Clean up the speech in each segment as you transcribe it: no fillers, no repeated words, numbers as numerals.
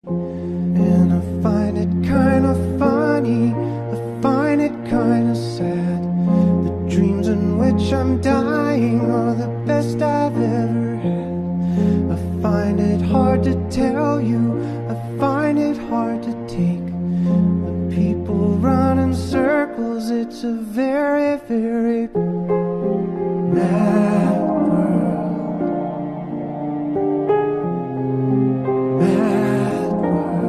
And I find it kind of funny, I find it kind of sad. The dreams in which I'm dying are the best I've ever had. I find it hard to tell you, I find it hard to take. When people run in circles, it's a very, very mad world. Mad world.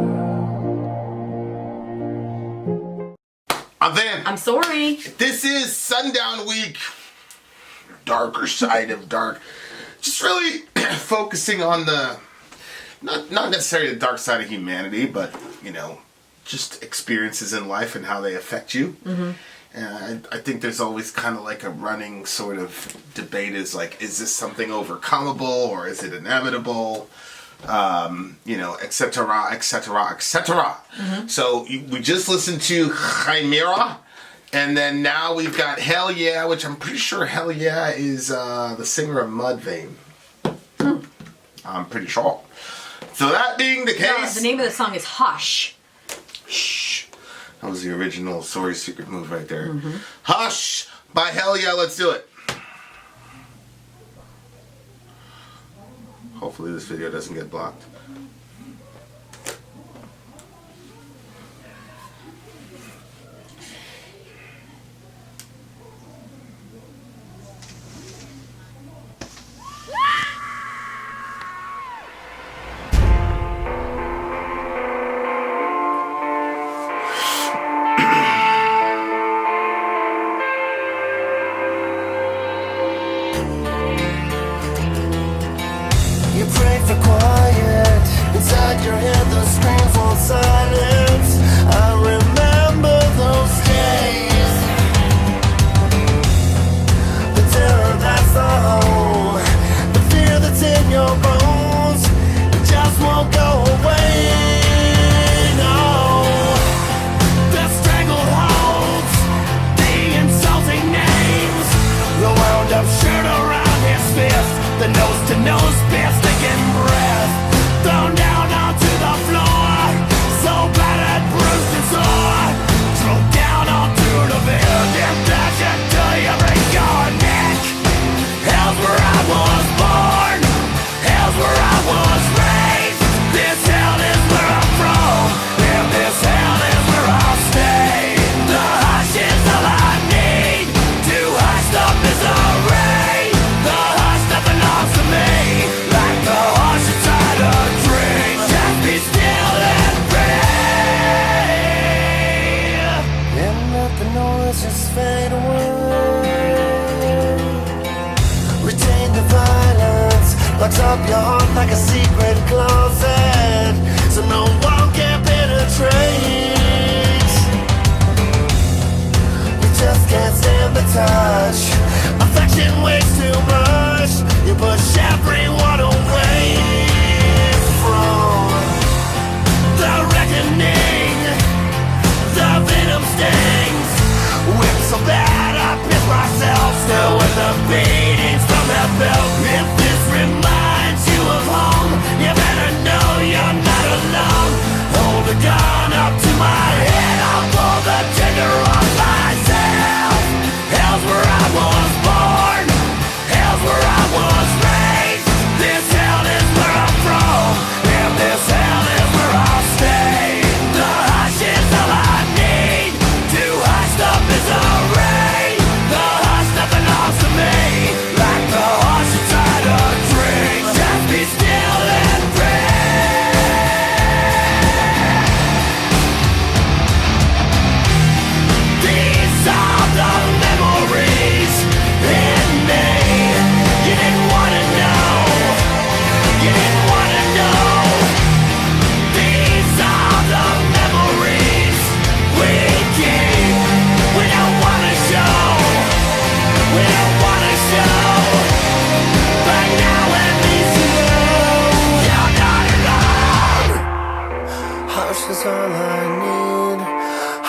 I'm Vin. I'm Sori. This is Sundown Week. Darker side of dark. Just really focusing on the, not necessarily the dark side of humanity, but, you know, just experiences in life and how they affect you. Mm-hmm. And I think there's always kind of like a running sort of debate is like, is this something overcomeable or is it inevitable? You know, et cetera, et cetera, et cetera. Mm-hmm. So we just listened to HELLYEAH. And then now we've got HELLYEAH, which I'm pretty sure HELLYEAH is the singer of Mudvayne. I'm pretty sure. So that being the case... The name of the song is Hush. Shh. That was the original Sori secret move right there. Mm-hmm. Hush by HELLYEAH. Let's do it. Hopefully this video doesn't get blocked. For quiet inside your head, the screams won't silence. I remember those days, the terror that's the home, the fear that's in your bones, it just won't go away. No, the strangled holds, the insulting names, the wound up shirt around his fist, the nose-to-nose fist. Thrown down onto the floor, so battered, bruised and sore. Drove down onto the bed and dash it till you break your neck. Hell's where I was born, hell's where I was raised. This hell is where I'm from, and this hell is where I'll stay. The hush is all I need to hush the misery. The hush that belongs to me, like the hush inside a dream. Just be still and breathe, and let the noise just fade away. Retain the violence, locks up your heart like a secret closet, so no one can penetrate. We just can't stand the touch, affection weighs too much. You push everyone away from the reckoning. The venom stings, whipped so bad I piss myself. Still with the beatings from that belt. If this reminds you of home, you better know you're not alone. Hold the gun up to my head, I'll pull the trigger on myself. Hell's where I was born, hell's where I was raised. This hell is where I'm from, and this hell is where I'll stay. The hush is all I need to hush the misery. The hush that belongs to me, like the hush inside a dream. Just be still and breathe. These are the memories in me. You didn't wanna know, you didn't wanna know. These are the memories we keep. We don't wanna show, we don't wanna show. But now at least you know you're not alone. Hush is all I need,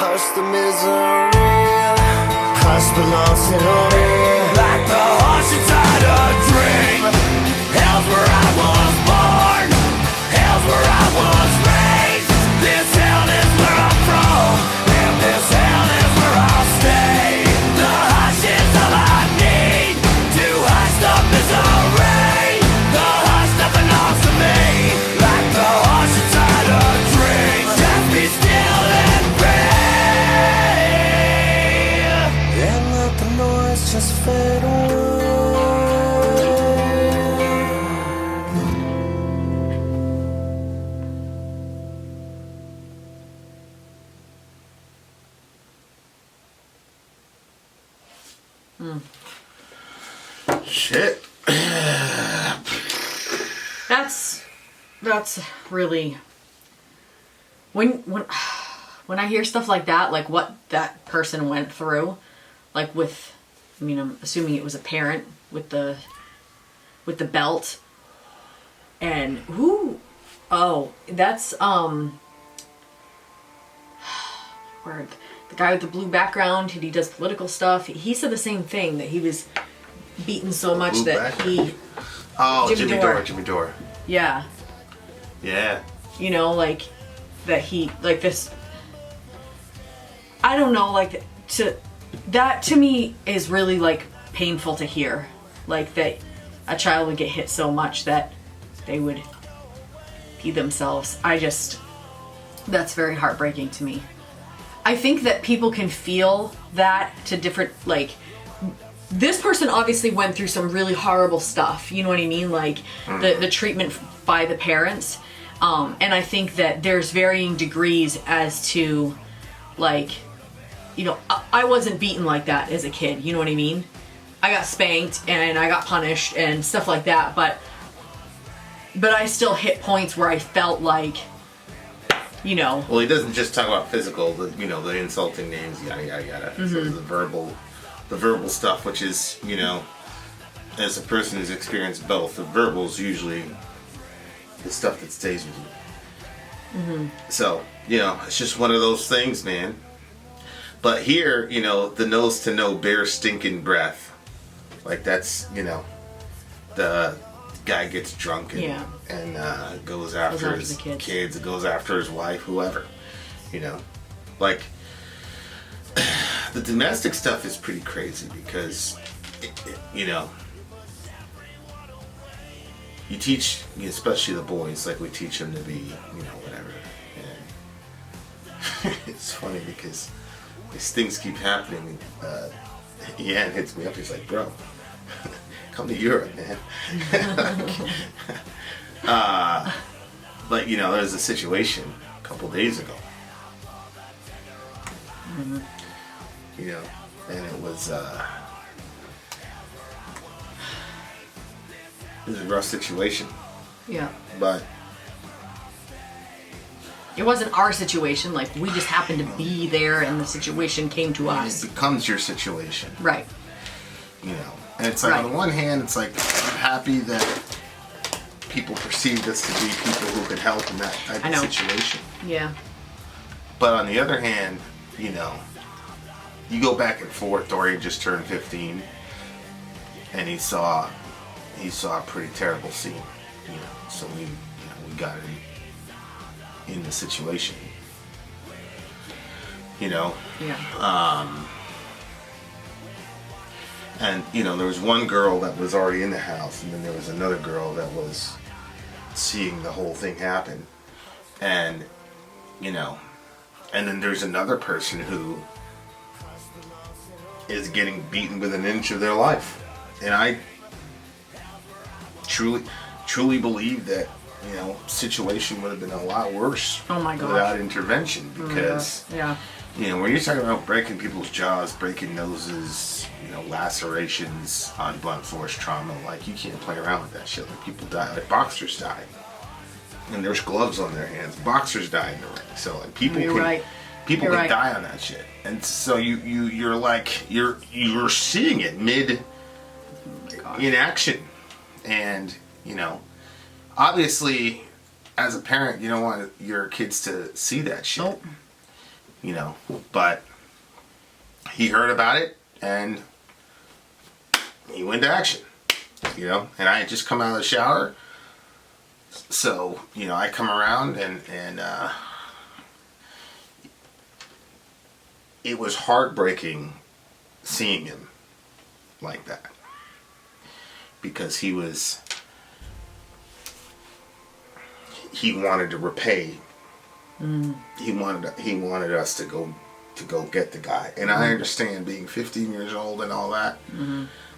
hush the misery. Hush belongs to me, like the hush inside a dream. Hell's where I was born, hell's where I was raised. Shit. That's really when I hear stuff like that, like what that person went through, like with, I mean, I'm assuming it was a parent with the belt, and that's where the guy with the blue background, he does political stuff. He said the same thing, that he was beaten so much Blue that background? he. Oh, Jimmy Jimmy Dore. Yeah. Yeah. You know, like that he, like this. I don't know, like that to me is really like painful to hear, like that a child would get hit so much that they would pee themselves. That's very heartbreaking to me. I think that people can feel that to different, like, this person obviously went through some really horrible stuff, you know what I mean? Like, the treatment by the parents. And I think that there's varying degrees as to, like, you know, I wasn't beaten like that as a kid, you know what I mean? I got spanked and I got punished and stuff like that, but I still hit points where I felt like, you know. Well, he doesn't just talk about physical, the insulting names, yada yada yada. So the verbal stuff, which is, you know, as a person who's experienced both, the verbal is usually the stuff that stays with you. So, you know, it's just one of those things, man. But here, you know, the nose to no bear stinking breath. Like, that's, you know, the guy gets drunk and goes after his kids, goes after his wife, whoever, you know. Like, the domestic stuff is pretty crazy because, you know, you teach, especially the boys, like we teach them to be, you know, whatever. And it's funny because these things keep happening. Ian hits me up. He's like, bro, come to Europe, man. But, you know, there was a situation a couple days ago. You know, and it was a rough situation. Yeah. But it wasn't our situation, like we just happened to be there and the situation came to us. It becomes your situation. Right. You know, and it's like, on the one hand, it's like, I'm happy that people perceive us to be people who can help in that type of situation. Yeah. But on the other hand, you know, you go back and forth. Dorian just turned 15, and he saw a pretty terrible scene. You know, so we got in the situation. You know. Yeah. And, you know, there was one girl that was already in the house, and then there was another girl that was seeing the whole thing happen. And, you know, and then there's another person who is getting beaten with an inch of their life. And I truly believe that, you know, situation would have been a lot worse without intervention, because you know, when you're talking about breaking people's jaws, breaking noses, you know, lacerations on blunt force trauma, like, you can't play around with that shit. Like, people die, like boxers die, and there's gloves on their hands. Boxers die in the ring, so like people can die on that shit. And so you're like you're seeing it mid in action, and you know, obviously, as a parent, you don't want your kids to see that shit. Nope. You know, but he heard about it and he went to action. You know, and I had just come out of the shower, so you know, I come around and it was heartbreaking seeing him like that, because he wanted to repay. He wanted us to go get the guy, and I understand being 15 years old and all that.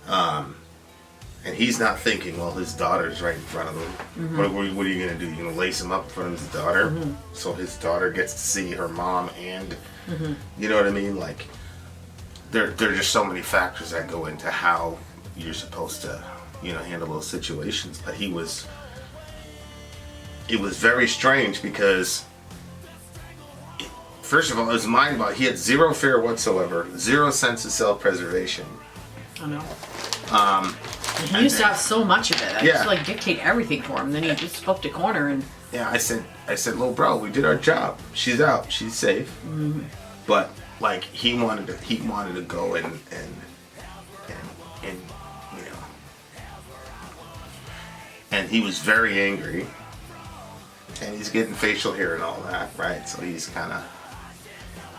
And he's not thinking, well, his daughter's right in front of him. What are you gonna do? You gonna lace him up in front of his daughter, so his daughter gets to see her mom, and you know what I mean? Like, there are just so many factors that go into how you're supposed to, handle those situations. But it was very strange because, first of all, it was mind-boggling. He had zero fear whatsoever, zero sense of self-preservation. I know. He used to have so much of it. I used to like dictate everything for him. Then he just flipped a corner and. Yeah, I said, little bro, we did our job. She's out. She's safe. Mm-hmm. But like he wanted to go and and he was very angry. And he's getting facial hair and all that, right? So he's kind of,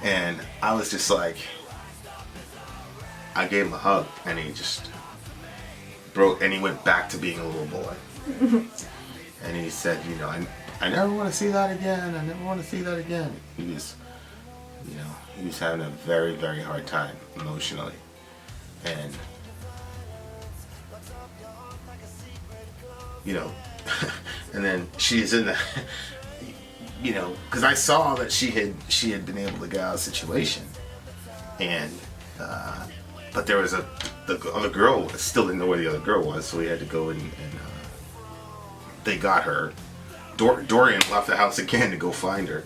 and I was just like, I gave him a hug, and he just broke, and he went back to being a little boy. And he said, I never want to see that again. I never want to see that again. He was, he was having a very, very hard time emotionally. And, and then she's in the, because I saw that she had been able to get out of the situation. And, but there was the other girl still didn't know where the other girl was, so we had to go and they got her. Dorian left the house again to go find her.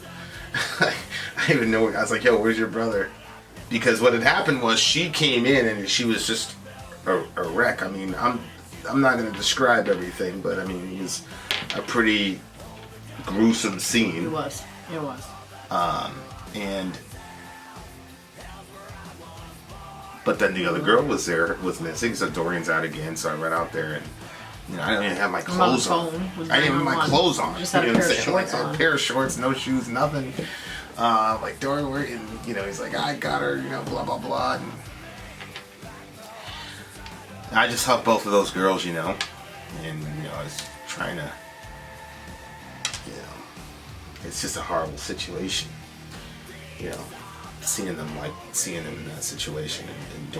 I didn't even know. I was like, "Yo, where's your brother?" Because what had happened was she came in and she was just a wreck. I mean, I'm not going to describe everything, but I mean, it was a pretty gruesome scene. It was. But then the other girl was missing, so Dorian's out again. So I went out there and, I didn't even have my clothes on. I didn't even have my clothes on. Just had a pair of shorts on. A pair of shorts, no shoes, nothing. Like Dorian, and he's like, I got her, blah blah blah. And I just hugged both of those girls, and I was trying to, it's just a horrible situation, seeing them in that situation, and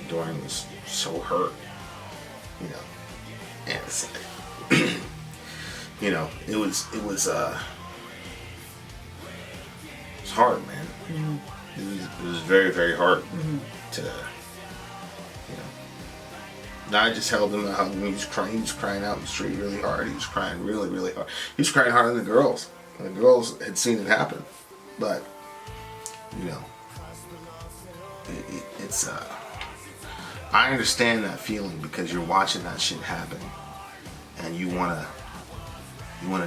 Dorian was so hurt, and it's like, it was hard, man. Mm-hmm. It was very, very hard to, Now I just held him and hugged him. He was crying out in the street really hard. He was crying really, really hard. He was crying harder than the girls. And the girls had seen it happen, but it's I understand that feeling because you're watching that shit happen, and you wanna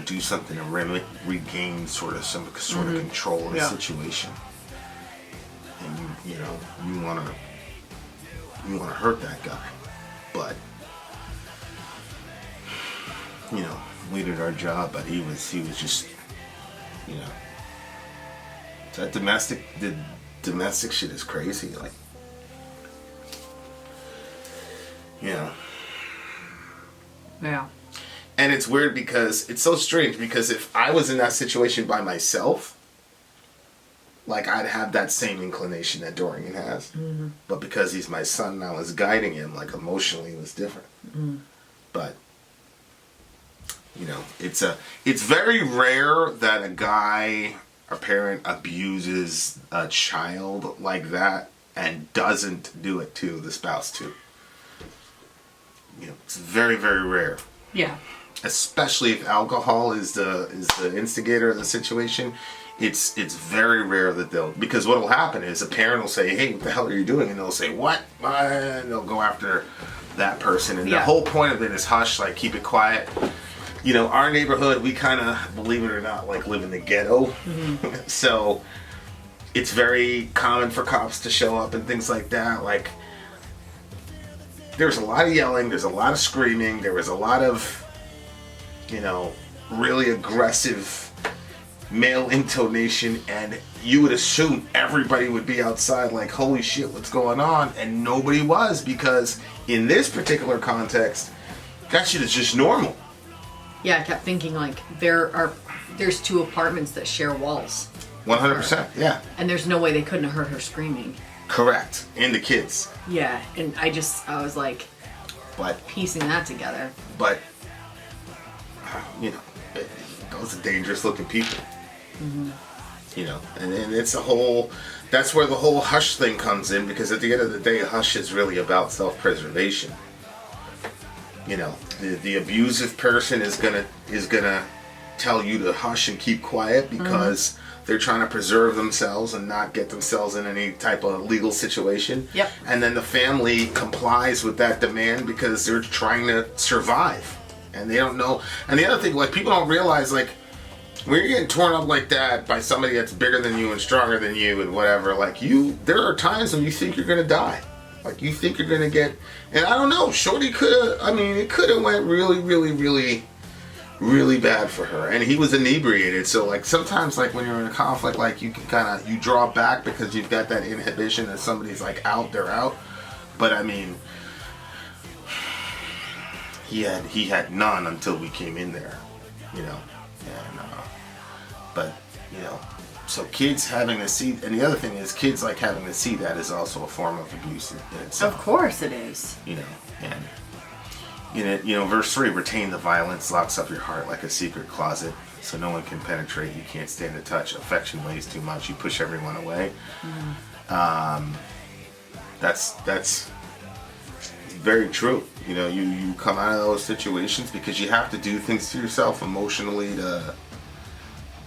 do something to regain sort of control of the situation, and you wanna hurt that guy, but we did our job, but he was just. So that domestic shit is crazy. Like, Yeah. And it's weird because it's so strange because if I was in that situation by myself, like I'd have that same inclination that Dorian has. Mm-hmm. But because he's my son and I was guiding him, like emotionally it was different. Mm-hmm. But it's very rare that a parent abuses a child like that and doesn't do it to the spouse too. It's very, very rare. Yeah. Especially if alcohol is the instigator of the situation. It's very rare that because what'll happen is a parent will say, "Hey, what the hell are you doing?" And they'll say, "What?" And they'll go after that person. And the whole point of it is hush, like keep it quiet. Our neighborhood, we kind of, believe it or not, like live in the ghetto. Mm-hmm. So it's very common for cops to show up and things like that. Like, there's a lot of yelling, there's a lot of screaming, there was a lot of, really aggressive male intonation, and you would assume everybody would be outside like, holy shit, what's going on? And nobody was, because in this particular context, that shit is just normal. Yeah, I kept thinking like there's two apartments that share walls. 100%, yeah. And there's no way they couldn't have heard her screaming. Correct. And the kids. Yeah, and I was like, piecing that together. But, those are dangerous looking people. Mm-hmm. You know, and it's a whole, that's where the whole hush thing comes in, because at the end of the day, hush is really about self-preservation. You know, the abusive person is gonna tell you to hush and keep quiet because they're trying to preserve themselves and not get themselves in any type of legal situation. Yep. And then the family complies with that demand because they're trying to survive, and they don't know. And the other thing, like, people don't realize, like, when you're getting torn up like that by somebody that's bigger than you and stronger than you and whatever, like, there are times when you think you're gonna die. Like, you think you're gonna get, and I don't know, Shorty it could have went really, really, really, really bad for her. And he was inebriated, so, like, sometimes, like, when you're in a conflict, like, you can you draw back because you've got that inhibition that somebody's, like, out, they're out. But, I mean, he had none until we came in there, you know. And, but, you know, so kids having to see, and the other thing is, kids, like, having to see that is also a form of abuse in itself. Of course it is. You know, and, you know, verse 3, retain the violence, locks up your heart like a secret closet, so no one can penetrate, you can't stand to touch, affection weighs too much, you push everyone away. That's very true. You know, you come out of those situations because you have to do things to yourself emotionally to,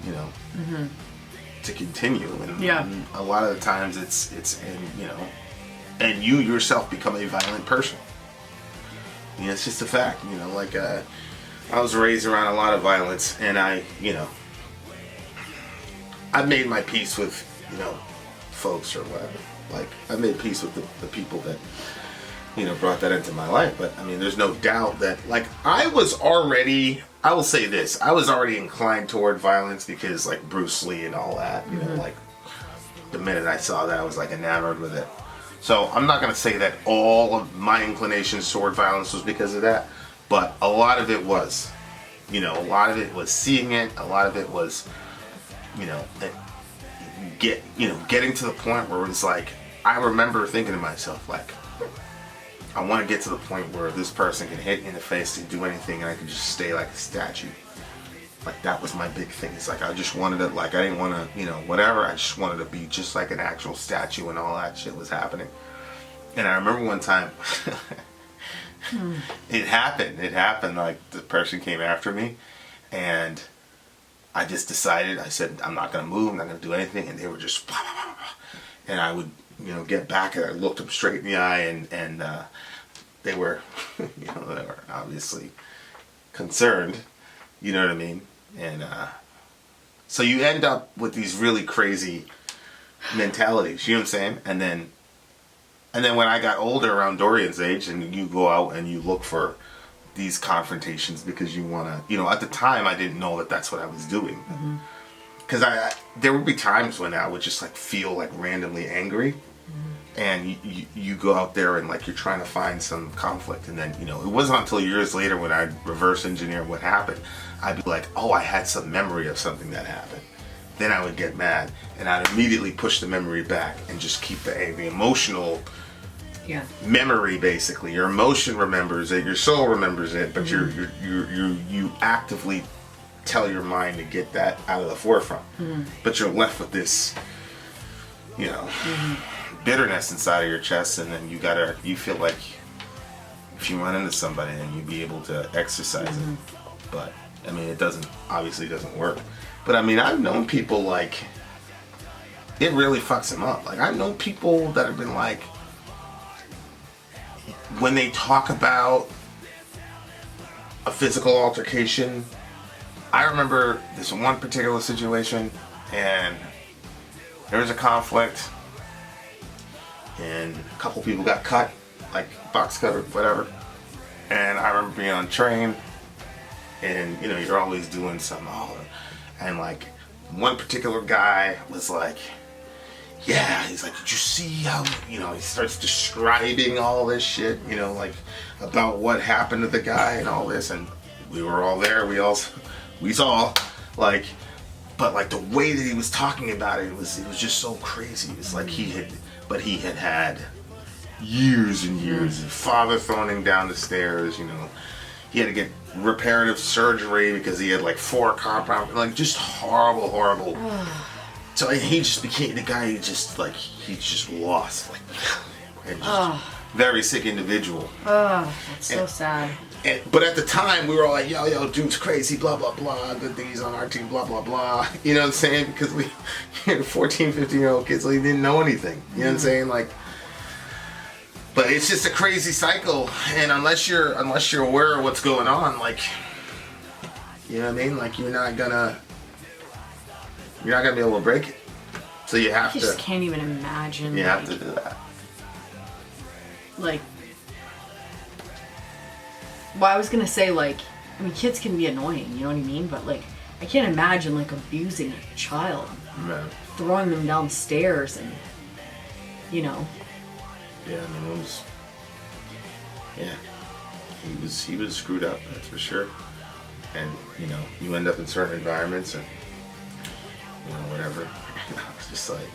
you know, to continue. And a lot of the times it's and, you know, and you yourself become a violent person. You know, it's just a fact. You know, like, I was raised around a lot of violence, and I've made my peace with, you know, folks or whatever. Like, I've made peace with the people that, you know, brought that into my life. But, I mean, there's no doubt that, like, I will say this, I was already inclined toward violence because, like, Bruce Lee and all that, you know, like, the minute I saw that, I was, like, enamored with it. So, I'm not going to say that all of my inclinations toward violence was because of that, but a lot of it was. You know, a lot of it was seeing it, a lot of it was, you know, getting to the point where it was like, I remember thinking to myself, like, I want to get to the point where this person can hit me in the face and do anything, and I can just stay like a statue. Like, that was my big thing. It's like, I just wanted to, like, I didn't want to, you know, whatever. I just wanted to be just like an actual statue, and all that shit was happening. And I remember one time, it happened, like, the person came after me, and I just decided, I said, I'm not going to move, I'm not going to do anything, and they were just, blah, blah, blah, blah. And I would, you know, get back, and I looked them straight in the eye, and they were, you know, they were obviously concerned, you know what I mean? And so you end up with these really crazy mentalities, you know what I'm saying? And then when I got older, around Dorian's age, and you go out and you look for these confrontations because you want to, you know, at the time I didn't know that that's what I was doing. Because there would be times when I would just, like, feel, like, randomly angry, and you go out there and, like, you're trying to find some conflict, and then, you know, it wasn't until years later when I'd reverse engineer what happened, I'd be like, oh, I had some memory of something that happened. Then I would get mad, and I'd immediately push the memory back and just keep the emotional memory, basically. Your emotion remembers it, your soul remembers it, but you actively tell your mind to get that out of the forefront. But you're left with this, you know, bitterness inside of your chest, and then you feel like if you run into somebody, then you'd be able to exercise it. But I mean, it obviously doesn't work. But I mean, I've known people, like, it really fucks them up. Like, I've known people that have been like, when they talk about a physical altercation, I remember this one particular situation, and there was a conflict, and a couple people got cut, like box cut or whatever. And I remember being on a train, and, you know, you're always doing something, and, like, one particular guy was like, yeah, he's like, did you see how, you know, he starts describing all this shit, you know, like, about what happened to the guy and all this, and we were all there, we saw, like, but, like, the way that he was talking about it was just so crazy. It was like he had years and years of father throwing him down the stairs, you know, he had to get reparative surgery because he had, like, 4 compound, like, just horrible So he just became the guy who just like, he just lost, like, and just very sick individual. Oh, that's so sad. But at the time, we were all like, yo, dude's crazy, blah, blah, blah. Good thing he's on our team, blah, blah, blah. You know what I'm saying? Because we had 14, 15-year-old kids, so he didn't know anything. You know what I'm saying? Like, but it's just a crazy cycle. And unless you're aware of what's going on, like, you know what I mean? Like, you're not gonna be able to break it. So you have to. I just can't even imagine. You have to do that. Like, well, I was gonna say, like, I mean, kids can be annoying, you know what I mean? But, like, I can't imagine, like, abusing a child. Man. Throwing them downstairs and, you know. Yeah, I mean, it was, yeah. He was screwed up, that's for sure. And, you know, you end up in certain environments and, you know, whatever. It's just like,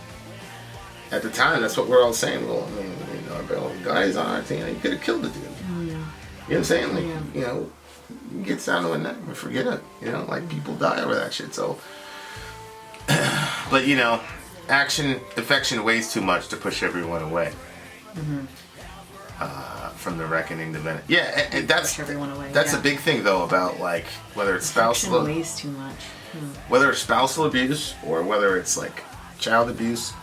at the time, that's what we're all saying. Well, I mean, you know, the guys on our team, he could have killed the dude. You know what I'm saying? Like, you know, it gets down to a neck and forget it. You know, like, people die over that shit, so. But, you know, affection weighs too much to push everyone away. From the reckoning to Venice. Yeah, and that's push everyone away. That's a big thing, though, about, like, whether it's spousal. Affection weighs too much. Whether it's spousal abuse or whether it's, like, child abuse,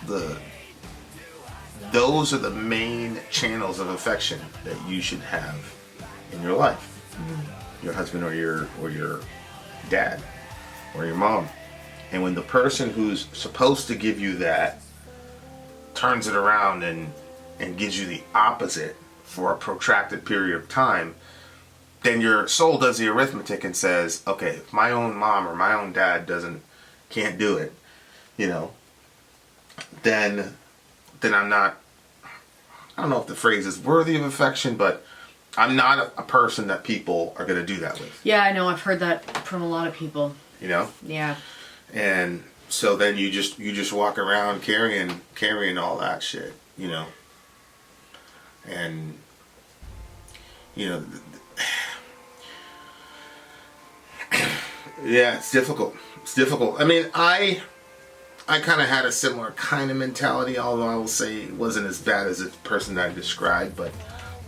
those are the main channels of affection that you should have in your life. Your husband or your dad or your mom. And when the person who's supposed to give you that turns it around and gives you the opposite for a protracted period of time, then your soul does the arithmetic and says, okay, if my own mom or my own dad can't do it, you know, then I'm not, I don't know if the phrase is worthy of affection, but I'm not a person that people are going to do that with. Yeah, I know. I've heard that from a lot of people. You know? Yeah. And so then you just walk around carrying all that shit, you know? And, you know, yeah, it's difficult. It's difficult. I mean, I kind of had a similar kind of mentality, although I will say it wasn't as bad as the person that I described, but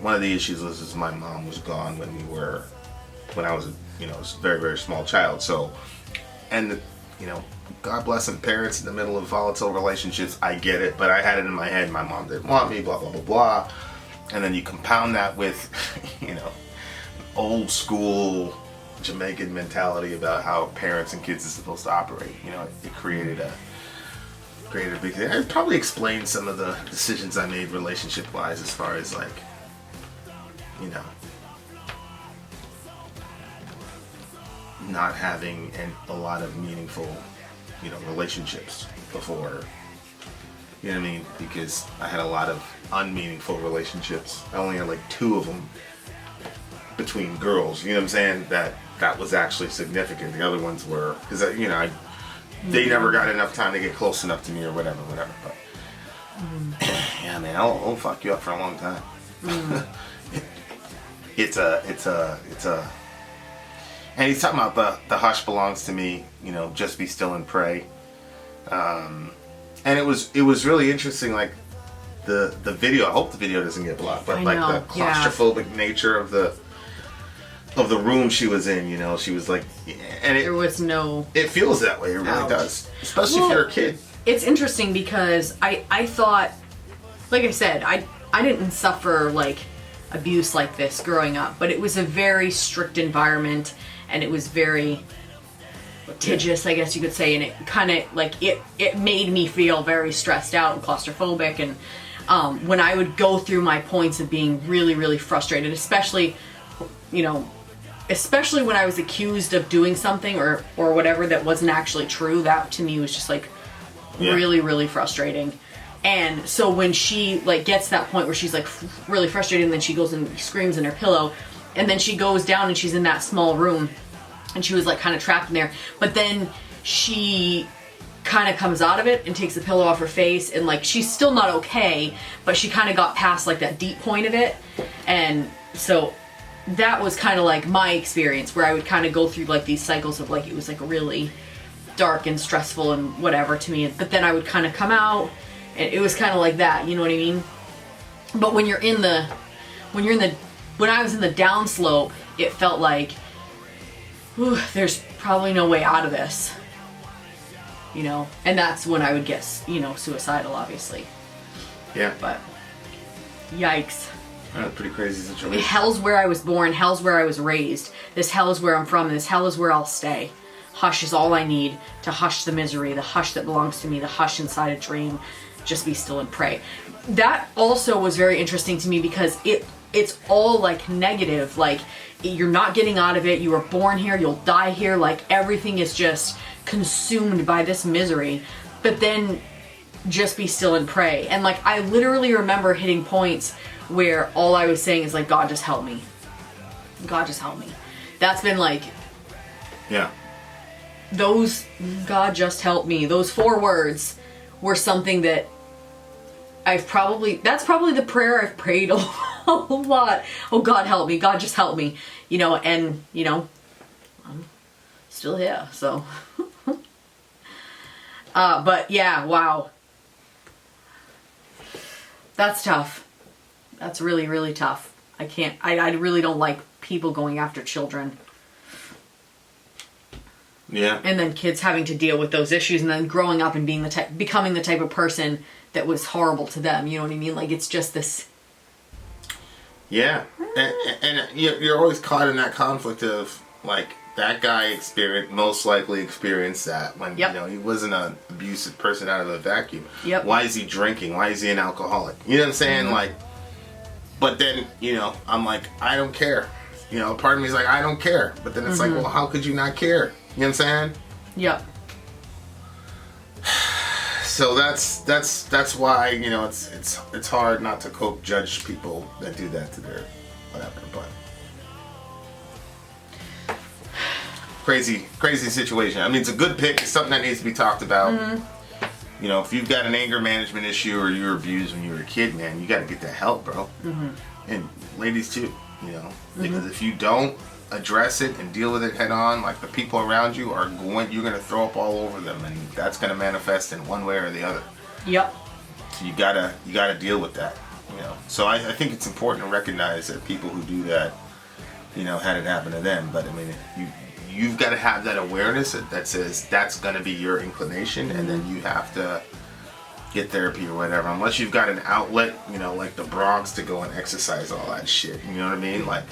one of the issues was my mom was gone when I was a very, very small child. So, and, you know, God bless them, parents in the middle of volatile relationships, I get it, but I had it in my head, my mom didn't want me, blah, blah, blah, blah. And then you compound that with, you know, old school Jamaican mentality about how parents and kids are supposed to operate. You know, it created a big thing. It probably explained some of the decisions I made relationship-wise as far as, like, you know, not having a lot of meaningful, you know, relationships before. You know what I mean? Because I had a lot of unmeaningful relationships. I only had like 2 of them between girls. You know what I'm saying? That was actually significant. The other ones were, because, you know, they never got enough time to get close enough to me or whatever. But yeah, man, I'll fuck you up for a long time. It's a. And he's talking about the hush belongs to me. You know, just be still and pray. And it was really interesting, like the video. I hope the video doesn't get blocked, but like the claustrophobic nature of the room she was in. You know, she was like, and there was no. It feels that way. It really does, especially if you're a kid. It's interesting because I thought, like I said, I didn't suffer like abuse like this growing up, but it was a very strict environment, and it was very litigious, I guess you could say, and it kind of like it made me feel very stressed out and claustrophobic. And when I would go through my points of being really, really frustrated, especially when I was accused of doing something or whatever that wasn't actually true, that to me was just like really, really frustrating. And so when she like gets to that point where she's like really frustrated, and then she goes and screams in her pillow, and then she goes down and she's in that small room, and she was like kind of trapped in there, but then she kind of comes out of it and takes the pillow off her face, and like she's still not okay, but she kind of got past like that deep point of it. And so that was kind of like my experience, where I would kind of go through like these cycles of like, it was like really dark and stressful and whatever to me. But then I would kind of come out, and it was kind of like that, you know what I mean? But when I was in the downslope, it felt like, whew, there's probably no way out of this, you know? And that's when I would get, you know, suicidal, obviously. Yeah. But, yikes. Pretty crazy situation. Hell's where I was born, hell's where I was raised. This hell is where I'm from, this hell is where I'll stay. Hush is all I need to hush the misery, the hush that belongs to me, the hush inside a dream. Just be still and pray. That also was very interesting to me because it's all like negative. Like, you're not getting out of it. You were born here. You'll die here. Like, everything is just consumed by this misery. But then just be still and pray. And like, I literally remember hitting points where all I was saying is like, God, just help me. God, just help me. That's been like, yeah. Those, God, just help me. Those 4 words were something that that's probably the prayer I've prayed a lot. Oh, God, help me. God, just help me. You know, and, you know, I'm still here, so. But yeah, wow. That's tough. That's really, really tough. I really don't like people going after children. Yeah. And then kids having to deal with those issues and then growing up and becoming the type of person that was horrible to them. You know what I mean? Like, it's just this. Yeah. And you're always caught in that conflict of, like, that guy most likely experienced that when, Yep. you know, he wasn't an abusive person out of a vacuum. Yep. Why is he drinking? Why is he an alcoholic? You know what I'm saying? Mm-hmm. Like, but then, you know, I'm like, I don't care. You know, part of me is like, I don't care. But then it's like, well, how could you not care? You know what I'm saying? Yep. So that's why, you know, it's hard not to judge people that do that to their whatever, but crazy situation. I mean, it's a good pick. It's something that needs to be talked about. Mm-hmm. You know, if you've got an anger management issue or you were abused when you were a kid, man, you got to get that help, bro. Mm-hmm. And ladies too, you know, because if you don't address it and deal with it head on, like, the people around you you're going to throw up all over them, and that's going to manifest in one way or the other. Yep. So you gotta deal with that, you know. So I think it's important to recognize that people who do that, you know, had it happen to them. But I mean, you've got to have that awareness that says that's going to be your inclination, and then you have to get therapy or whatever, unless you've got an outlet, you know, like the Bronx, to go and exercise all that shit. You know what I mean? Like,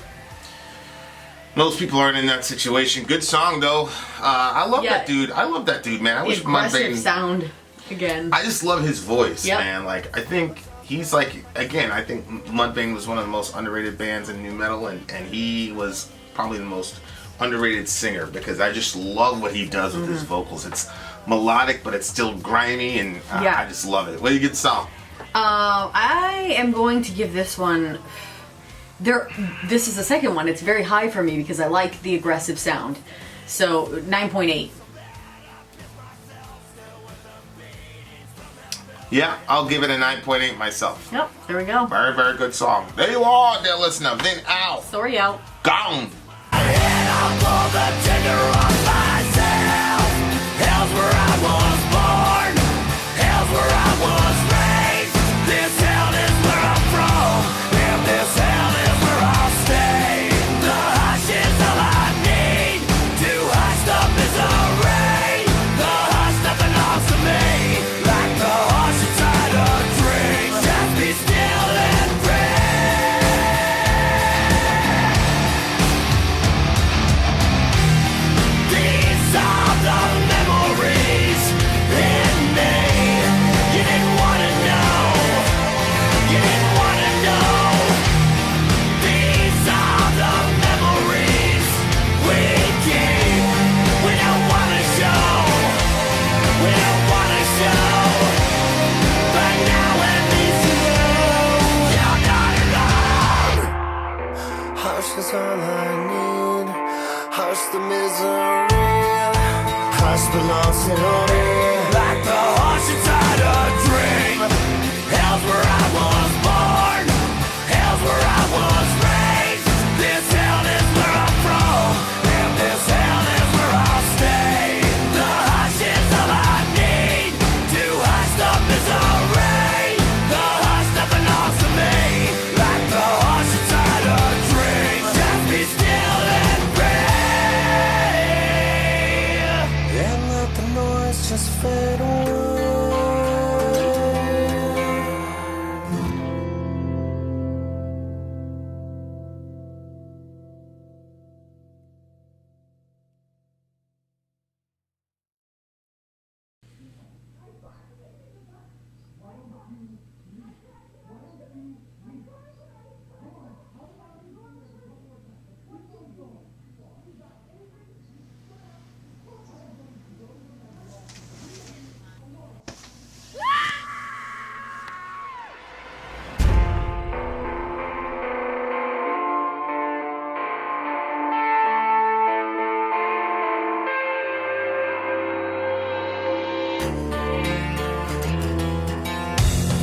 most people aren't in that situation. Good song though. I love that dude. I love that dude, man. I wish Aggressive sound again. I just love his voice, Yep. man. Like, I think he's like, again, I think Mudvayne was one of the most underrated bands in nu metal, and he was probably the most underrated singer, because I just love what he does with his vocals. It's melodic, but it's still grimy, and I just love it. What do you get the song? I am going to give this one. This is the second one. It's very high for me because I like the aggressive sound. So 9.8. Yeah, I'll give it a 9.8 myself. Yep, there we go. Very, very good song. There you are, dear listener. Vin out. Sori out. Gone. And I'll pull the trigger on myself. Hell's where I was born. Hell's where I was raised. This hell is where I'm from. And this hell is where I'll stay. The hush is all I need. To hush up is a rain. The hush nothing else to me. Like the hush inside a drink. Just be still and pray. The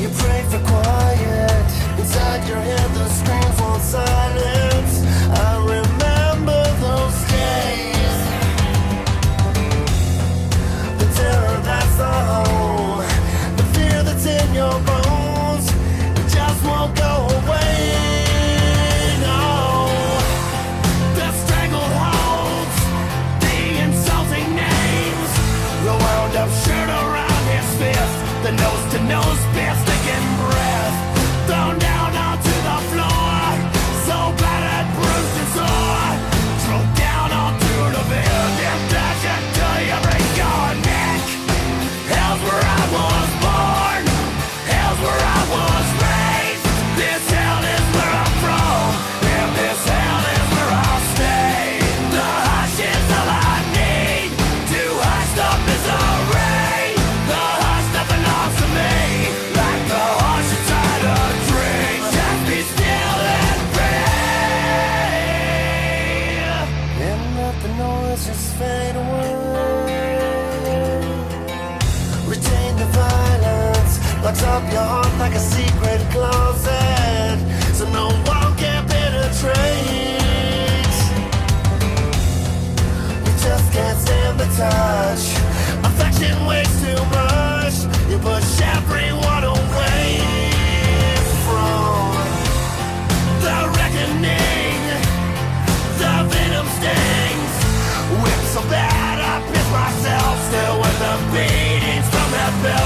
You pray for quiet. Inside your head the screams won't silence. I remember those days. The terror that's the home, the fear that's in your bones, it just won't go away. No, the strangled holds, the insulting names, the wound up shirt around his fist, the nose-to-nose beer sticking breath, thrown down onto the floor, so battered, bruised and sore, thrown down onto the bed, and dash it till you break your neck. Hell's where I was born, hell's where I was raised, this hell is where I'm from, and this hell is where I'll stay. The hush is all I need, to hush the misery, the hush that belongs to me, like the hush inside a drink, just be still and breathe, and let the noise just fade away. Retain the violence, locks up your heart like a secret closet, so no one can penetrate. You just can't stand the touch, affection weighs too much, you push everyone away from the reckoning. The venom stings, whip so bad I piss myself, still with the beatings from that bell.